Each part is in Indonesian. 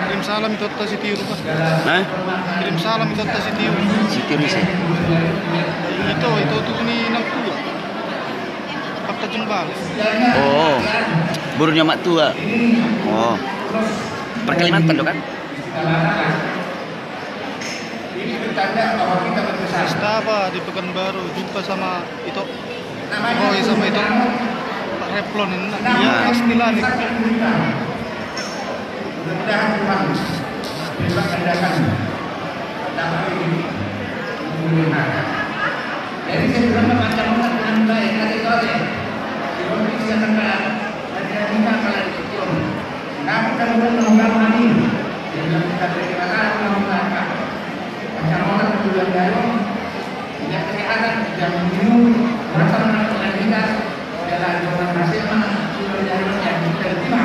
Kirim salam itu atas Sitiru Pak. Hah? Kirim salam itu atas Sitiru. Sitiru sih. Itu ini 60. Fakta Jembal. Oh, burunya mak tua. Oh, per Kalimantan tuh kan? Pesta apa di Pekanbaru jumpa sama itu. Oh ya sama itu Pak Replon ini. Iya pastilah nih. Mudah-mudahan Tuhan bisa mendakan jadi saya bilang macam mana dengan baik nanti itu aja kondisi yang akan ada nikah kalau itu nah kita boleh mengembangkan ini yang kita berikan mengembangkan macam orang tujuan dari yang kesehatan yang minum merasa menangkap kita dalam jalan hasil mana tujuan dari yang kita terima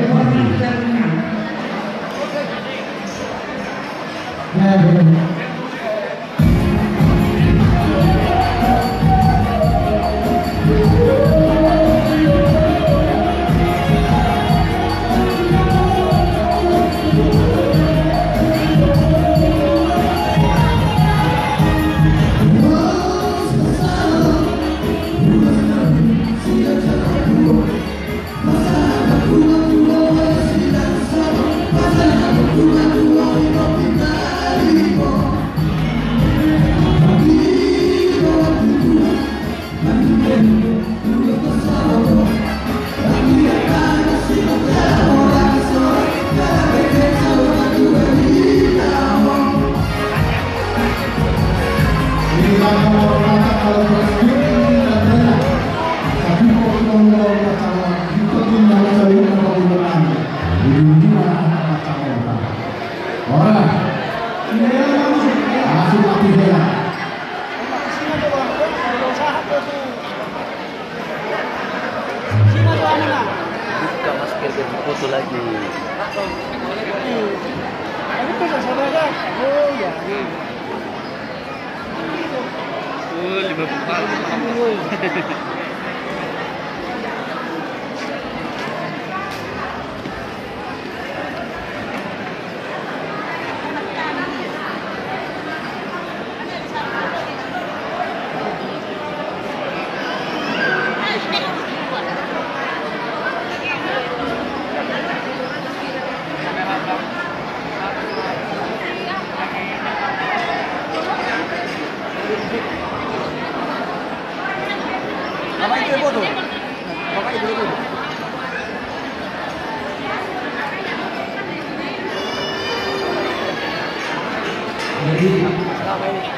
orang kita terima. Buka masker biar foto lagi. Oh, 50 tahun. Bapak itu foto. Bapak itu foto. Jadi selama ini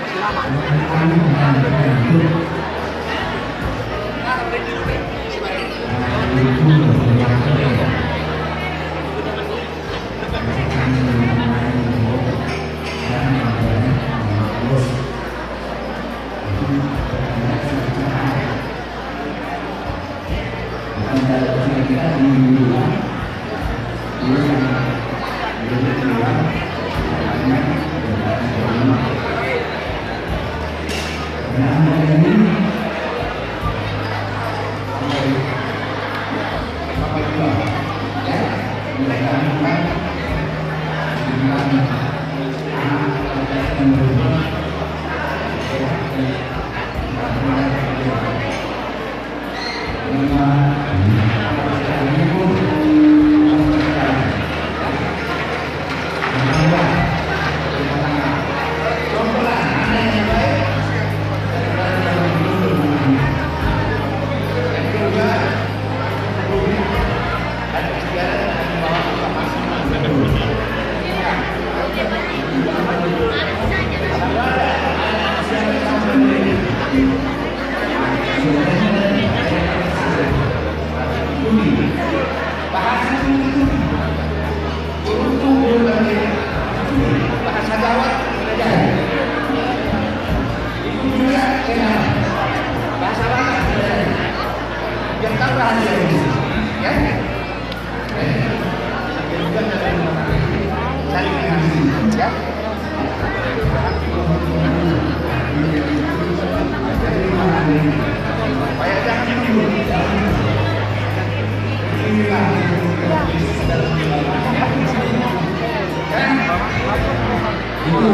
Itu